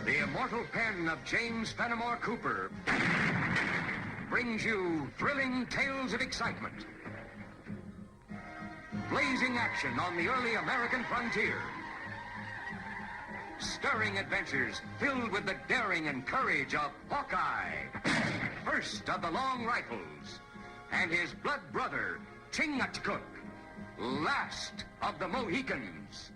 The immortal pen of James Fenimore Cooper brings you thrilling tales of excitement, blazing action on the early American frontier, stirring adventures filled with the daring and courage of Hawkeye, first of the Long Rifles, and his blood brother, Chingachgook, last of the Mohicans.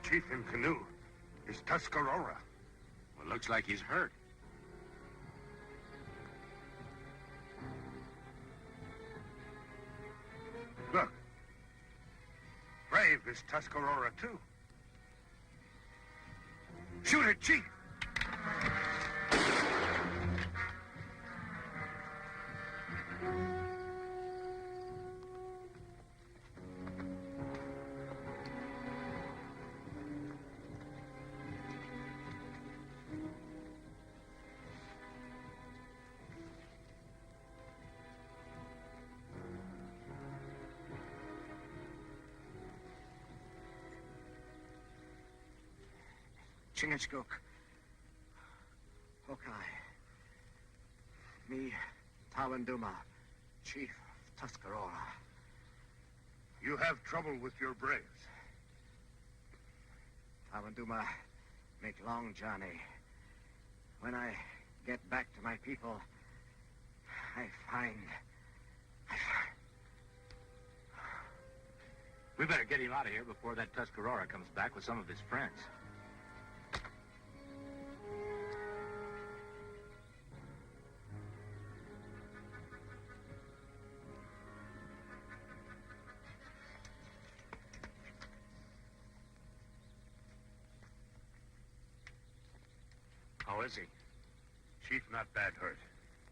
Chief in canoe is Tuscarora. Well, looks like he's hurt. Look. Brave is Tuscarora, too. Shoot it, Chief! Chingachgook. Hawkeye. Me, Tawanduma, Chief of Tuscarora. You have trouble with your braves. Tawanduma make long journey. When I get back to my people, I find... We better get him out of here before that Tuscarora comes back with some of his friends. How is he? Chief not bad hurt.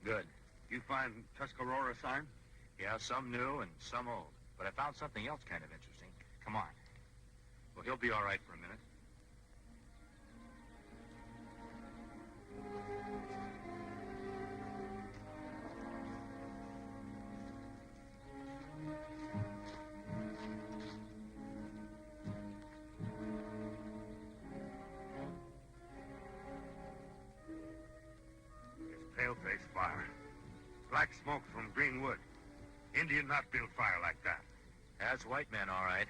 Good. You find Tuscarora sign? Yeah, some new and some old. But I found something else kind of interesting. Come on. Well, he'll be all right for a minute. Paleface fire. Black smoke from green wood. Indian not build fire like that. That's white men, all right.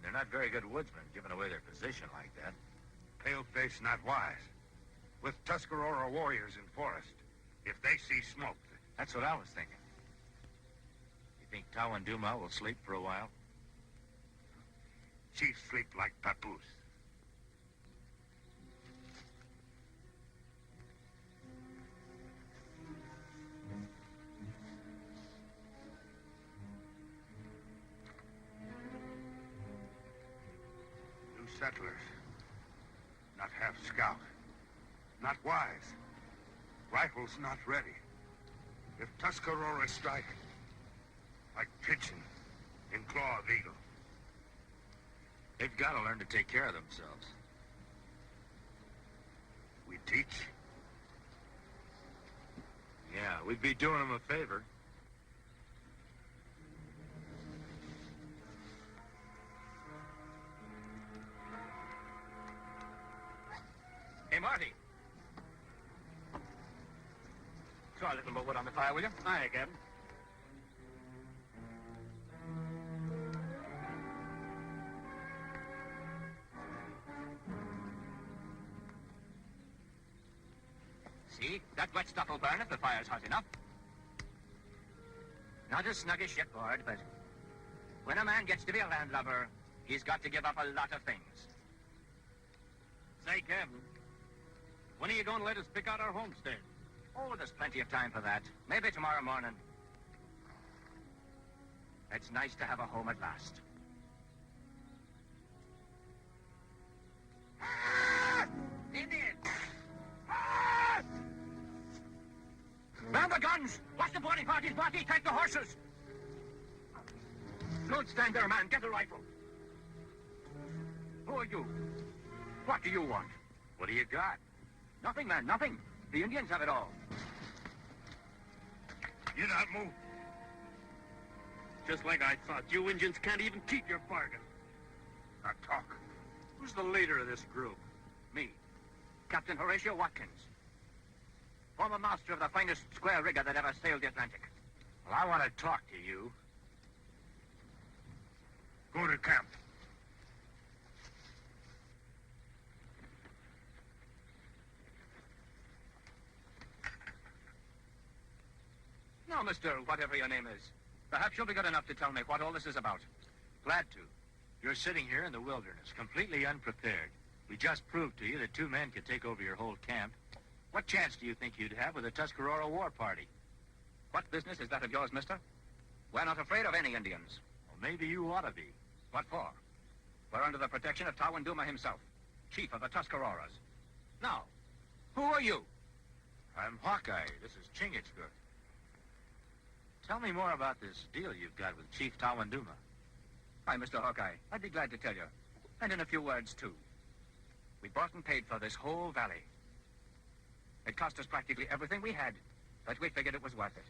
They're not very good woodsmen, giving away their position like that. Paleface not wise. With Tuscarora warriors in forest, if they see smoke... That's what I was thinking. You think Tawanduma will sleep for a while? Chief sleep like papoose. Settlers. Not half scout. Not wise. Rifles not ready. If Tuscarora strike, like pigeon in claw of eagle. They've got to learn to take care of themselves. We teach? Yeah, we'd be doing them a favor. Hey, Marty. Throw a little more wood on the fire, will you? Aye, Captain. See? That wet stuff will burn if the fire's hot enough. Not as snug as shipboard, but when a man gets to be a landlubber, he's got to give up a lot of things. Say, Captain, when are you going to let us pick out our homestead? Oh, there's plenty of time for that. Maybe tomorrow morning. It's nice to have a home at last. Indians! Round the guns! Watch the boarding parties, Marty! Take the horses! Don't stand there, man. Get a rifle. Who are you? What do you want? What do you got? Nothing, man, nothing. The Indians have it all. You not move. Just like I thought. You Indians can't even keep your bargain. Now talk. Who's the leader of this group? Me, Captain Horatio Watkins. Former master of the finest square rigger that ever sailed the Atlantic. Well, I want to talk to you. Go to camp. Now, mister, whatever your name is, perhaps you'll be good enough to tell me what all this is about. Glad to. You're sitting here in the wilderness, completely unprepared. We just proved to you that 2 men could take over your whole camp. What chance do you think you'd have with the Tuscarora war party? What business is that of yours, mister? We're not afraid of any Indians. Well, maybe you ought to be. What for? We're under the protection of Tawanduma himself, chief of the Tuscaroras. Now, who are you? I'm Hawkeye. This is Chingachgook. Tell me more about this deal you've got with Chief Tawanduma. Hi, Mr. Hawkeye. I'd be glad to tell you. And in a few words, too. We bought and paid for this whole valley. It cost us practically everything we had, but we figured it was worth it.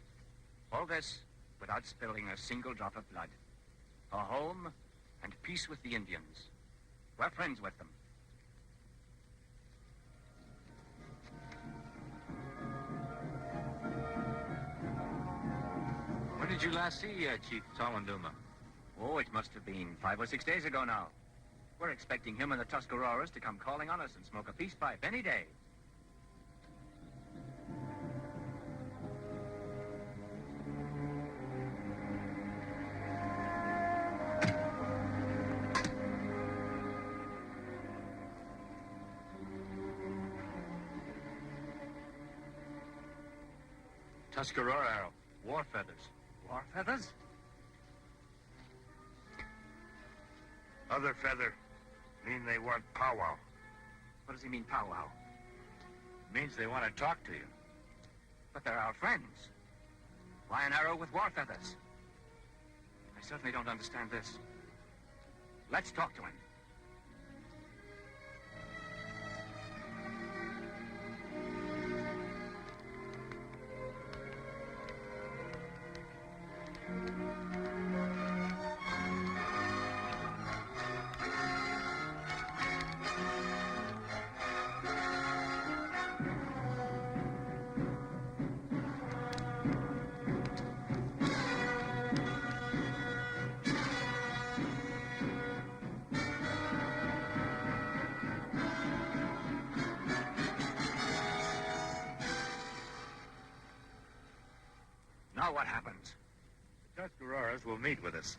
All this without spilling a single drop of blood. A home and peace with the Indians. We're friends with them. When did you last see Chief Tawanduma? Oh, it must have been 5 or 6 days ago now. We're expecting him and the Tuscaroras to come calling on us and smoke a peace pipe any day. Tuscarora arrow. War feathers. War feathers? Other feather mean they want powwow. What does he mean, powwow? Means they want to talk to you. But they're our friends. Why an arrow with war feathers? I certainly don't understand this. Let's talk to him. Now what happens? The Tuscaroras will meet with us.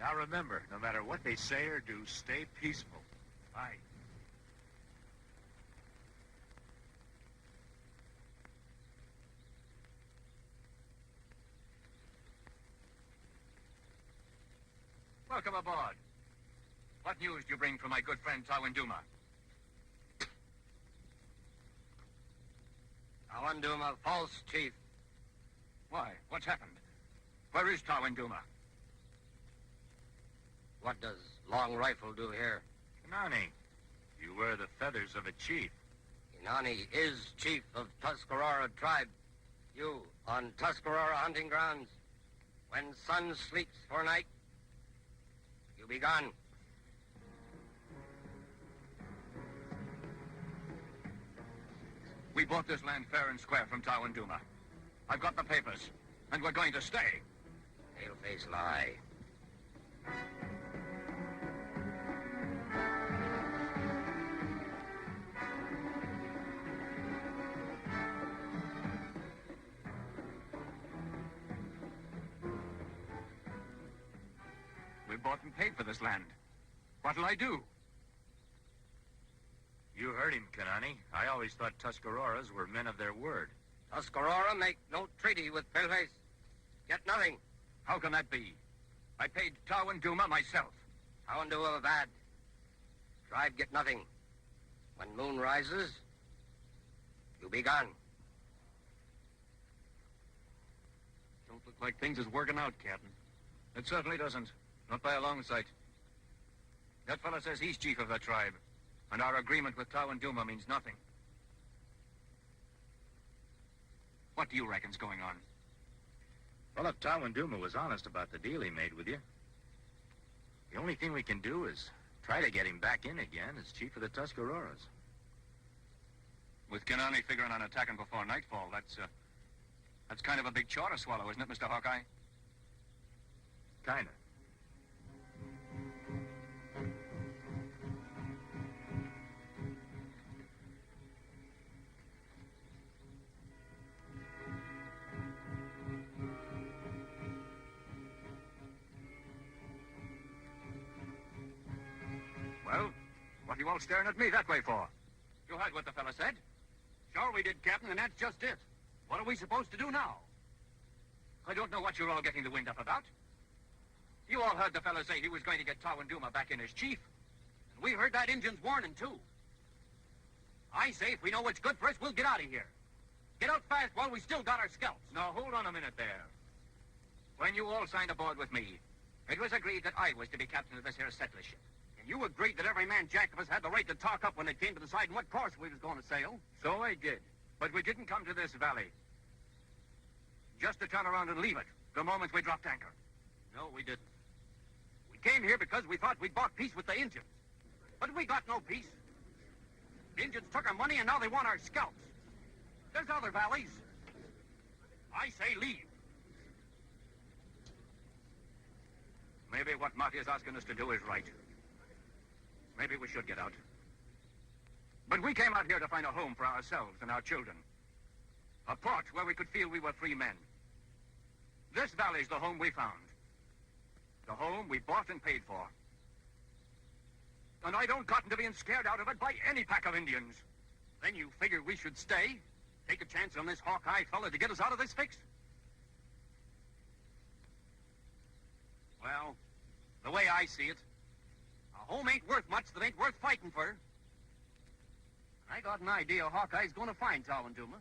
Now remember, no matter what they say or do, stay peaceful. Aye. Welcome aboard. What news do you bring from my good friend Tawanduma? Tawanduma, false chief. Why? What's happened? Where is Tawanduma? What does Long Rifle do here? Inani, you wear the feathers of a chief. Inani is chief of Tuscarora tribe. You, on Tuscarora hunting grounds, when sun sleeps for night, you be gone. We bought this land fair and square from Tawanduma. I've got the papers, and we're going to stay. Pale-faced lie. We bought and paid for this land. What'll I do? You heard him, Kanani. I always thought Tuscaroras were men of their word. Tuscarora make no treaty with Paleface. Get nothing. How can that be? I paid Tawanduma myself. Tawanduma bad. Tribe get nothing. When moon rises, you be gone. Don't look like things is working out, Captain. It certainly doesn't. Not by a long sight. That fellow says he's chief of the tribe, and our agreement with Tawanduma means nothing. What do you reckon's going on? Well, if Tawanduma was honest about the deal he made with you, the only thing we can do is try to get him back in again as chief of the Tuscaroras. With Kanani figuring on attacking before nightfall, that's kind of a big chore to swallow, isn't it, Mr. Hawkeye? Kinda. Well, what are you all staring at me that way for? You heard what the fella said? Sure we did, Captain, and that's just it. What are we supposed to do now? I don't know what you're all getting the wind up about. You all heard the fella say he was going to get Tawanduma back in as chief. And we heard that Indian's warning, too. I say, if we know what's good for us, we'll get out of here. Get out fast while we still got our scalps. Now, hold on a minute there. When you all signed aboard with me, it was agreed that I was to be captain of this here settler ship. And you agreed that every man jack of us had the right to talk up when it came to deciding what course we was going to sail. So I did. But we didn't come to this valley just to turn around and leave it the moment we dropped anchor. No, we didn't. We came here because we thought we'd bought peace with the Indians. But we got no peace. The Indians took our money and now they want our scalps. There's other valleys. I say leave. Maybe what Marty is asking us to do is right. Maybe we should get out. But we came out here to find a home for ourselves and our children. A port where we could feel we were free men. This valley's the home we found. The home we bought and paid for. And I don't cotton to being scared out of it by any pack of Indians. Then you figured we should stay? Take a chance on this Hawkeye fella to get us out of this fix? Well, the way I see it, a home ain't worth much that ain't worth fighting for. I got an idea Hawkeye's going to find Tawanduma.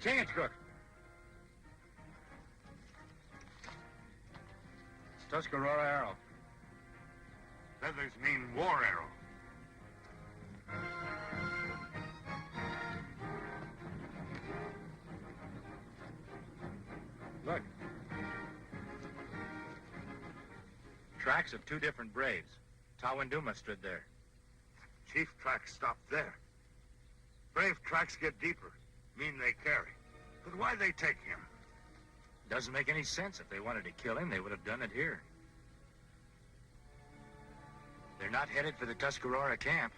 Chingachgook. Tuscarora arrow. Feathers mean war arrow. Look. Tracks of two different braves. Tawanduma stood there. Chief tracks stop there. Brave tracks get deeper. Mean they carry. But why they take him? Doesn't make any sense. If they wanted to kill him, they would have done it here. They're not headed for the Tuscarora camp.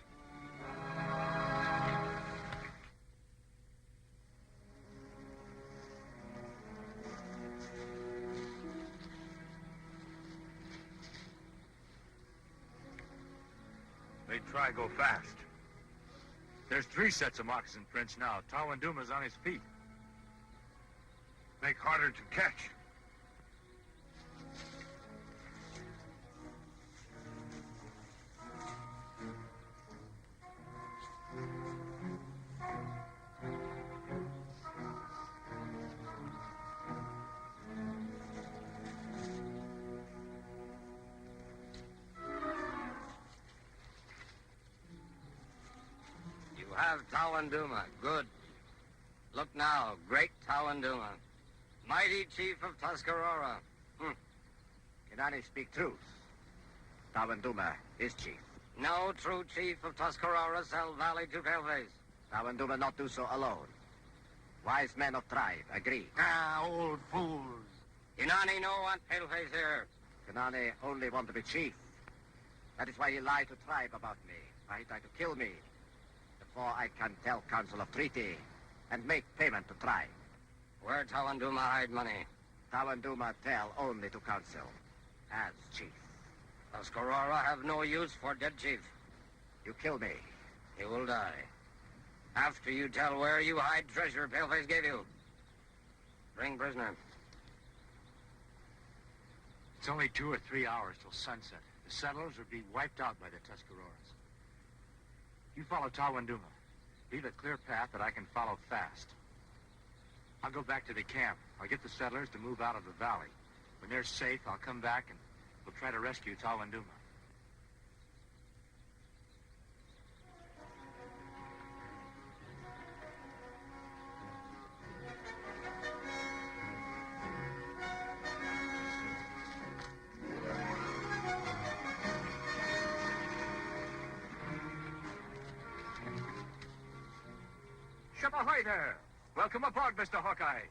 They try go fast. There's 3 sets of moccasin prints now. Tawanduma's on his feet. Make harder to catch. You have Tawanduma. Good. Look now, great Tawanduma. Mighty chief of Tuscarora. Can I speak truth? Tawanduma is chief. No true chief of Tuscarora sell valley to paleface. Tawanduma not do so alone. Wise men of tribe agree. Ah, old fools. Inani no want paleface here. Kanani only want to be chief. That is why he lied to tribe about me. Why he tried to kill me. Before I can tell council of treaty and make payment to tribe. Where Tawanduma hide money? Tawanduma tell only to council as chief. Tuscarora have no use for dead chief. You kill me. He will die. After you tell where you hide treasure Paleface gave you. Bring prisoner. It's only 2 or 3 hours till sunset. The settlers will be wiped out by the Tuscaroras. You follow Tawanduma. Leave a clear path that I can follow fast. I'll go back to the camp. I'll get the settlers to move out of the valley. When they're safe, I'll come back and we'll try to rescue Tawanduma. Ship ahoy there! Welcome aboard, Mr. Hawkeye.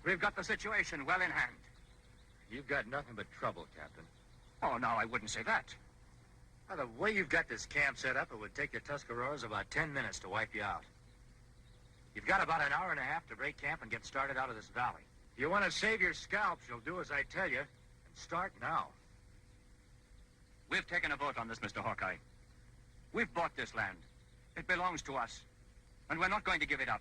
We've got the situation well in hand. You've got nothing but trouble, Captain. Oh, no, I wouldn't say that. Now, the way you've got this camp set up, it would take the Tuscaroras about 10 minutes to wipe you out. You've got about an hour and a half to break camp and get started out of this valley. If you want to save your scalps, you'll do as I tell you, and start now. We've taken a vote on this, Mr. Hawkeye. We've bought this land. It belongs to us. And we're not going to give it up.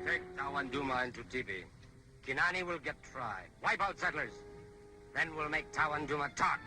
Take Tawanduma into Tipi. Kinani will get tried. Wipe out settlers. Then we'll make Tawanduma talk.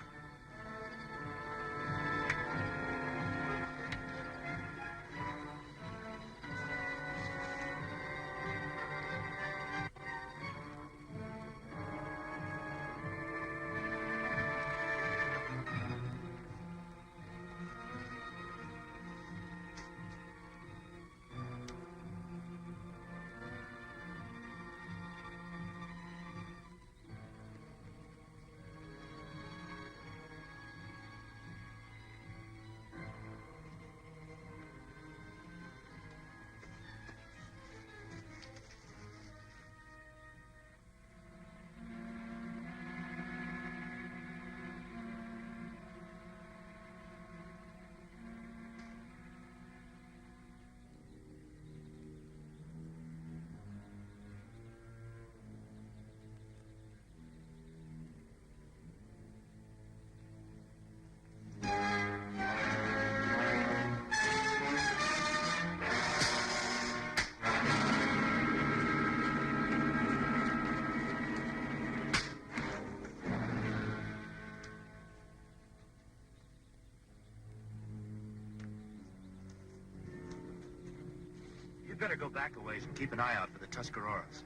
You'd better go back a ways and keep an eye out for the Tuscaroras.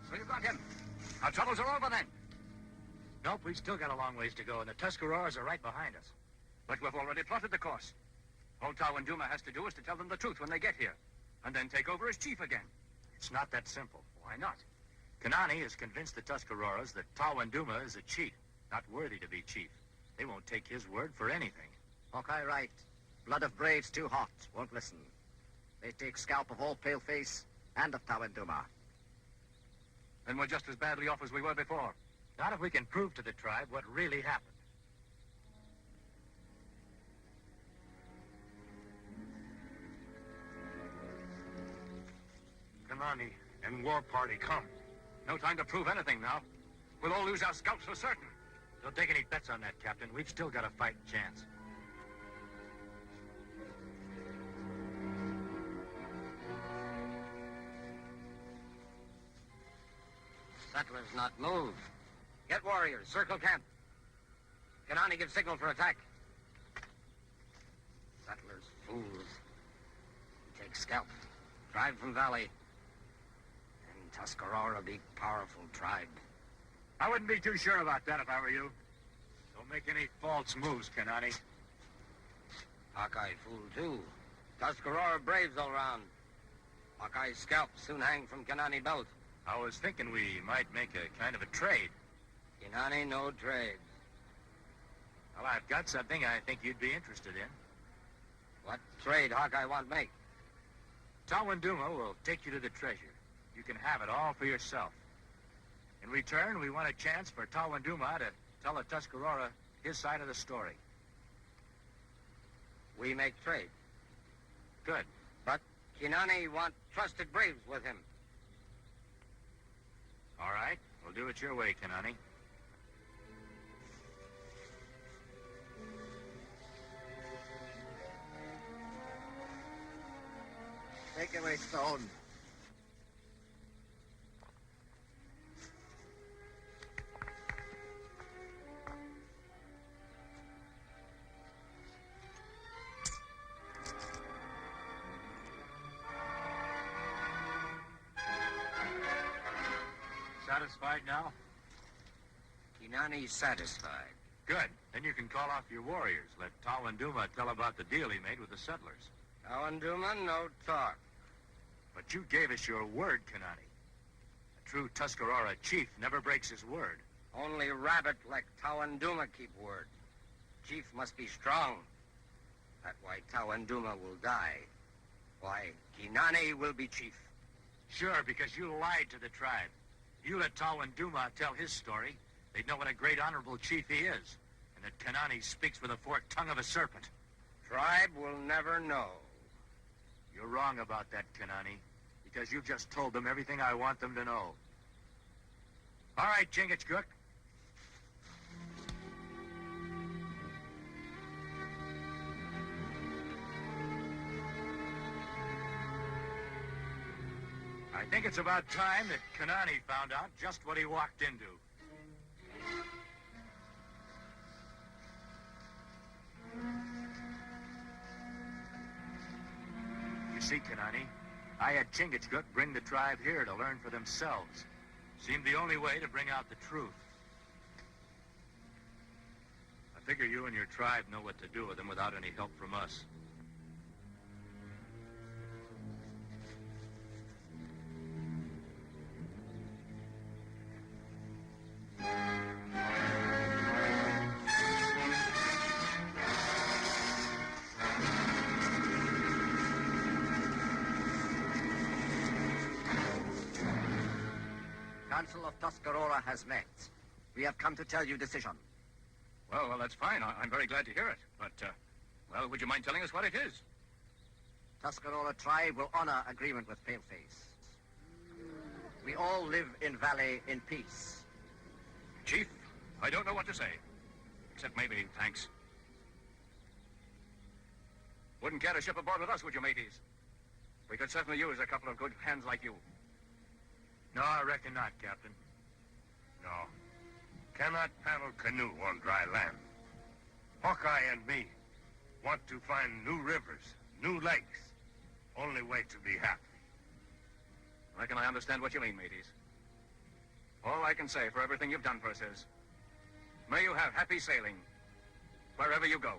So you got him. Our troubles are over then. Nope, we've still got a long ways to go, and the Tuscaroras are right behind us. But we've already plotted the course. All Tawanduma has to do is to tell them the truth when they get here, and then take over as chief again. It's not that simple. Why not? Kanani has convinced the Tuscaroras that Tawanduma is a cheat, not worthy to be chief. They won't take his word for anything. Hawkeye right. Blood of braves too hot. Won't listen. They take scalp of all Paleface and of Tawanduma. Then we're just as badly off as we were before. Not if we can prove to the tribe what really happened. Kanani and war party come. No time to prove anything now. We'll all lose our scalps for certain. Don't take any bets on that, Captain. We've still got a fighting chance. Settlers not move. Get warriors. Circle camp. Kanani give signal for attack. Settlers, fools. Take scalp. Drive from valley. And Tuscarora be powerful tribe. I wouldn't be too sure about that if I were you. Don't make any false moves, Kanani. Hawkeye fool, too. Tuscarora braves all round. Hawkeye's scalp soon hang from Kanani belt. I was thinking we might make a kind of a trade. Kanani, no trades. Well, I've got something I think you'd be interested in. What trade Hawkeye want make? Tawanduma will take you to the treasure. You can have it all for yourself. In return, we want a chance for Tawanduma to tell the Tuscarora his side of the story. We make trade. Good. But Kinani want trusted braves with him. All right. We'll do it your way, Kanani. Take away stone. Satisfied now? Kinani's satisfied. Good. Then you can call off your warriors. Let Tawanduma tell about the deal he made with the settlers. Tawanduma, no talk. But you gave us your word, Kanani. A true Tuscarora chief never breaks his word. Only rabbit like Tawanduma keep word. Chief must be strong. That's why Tawanduma will die. Why, Kinani will be chief. Sure, because you lied to the tribe. If you let Tawanduma tell his story, they'd know what a great honorable chief he is, and that Kanani speaks with the forked tongue of a serpent. Tribe will never know. You're wrong about that, Kanani, because you've just told them everything I want them to know. All right, Chingachgook. I think it's about time that Kanani found out just what he walked into. You see, Kanani, I had Chingachgook bring the tribe here to learn for themselves. Seemed the only way to bring out the truth. I figure you and your tribe know what to do with them without any help from us. Council of Tuscarora has met. We have come to tell you decision. Well, that's fine. I'm very glad to hear it. But, well, would you mind telling us what it is? Tuscarora tribe will honor agreement with Paleface. We all live in Valley in peace. Chief, I don't know what to say. Except maybe thanks. Wouldn't care to ship aboard with us, would you, mateys? We could certainly use a couple of good hands like you. No, I reckon not, Captain. No. Cannot paddle canoe on dry land. Hawkeye and me want to find new rivers, new lakes. Only way to be happy. Reckon I understand what you mean, mateys. All I can say for everything you've done for us is, may you have happy sailing wherever you go.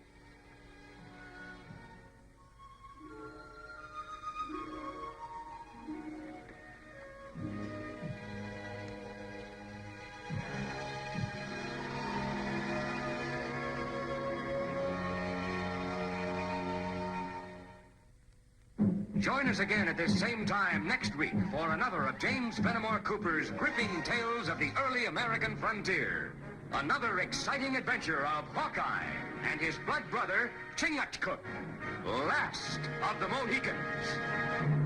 Join us again at this same time next week for another of James Fenimore Cooper's gripping tales of the early American frontier. Another exciting adventure of Hawkeye and his blood brother, Chingachgook, last of the Mohicans.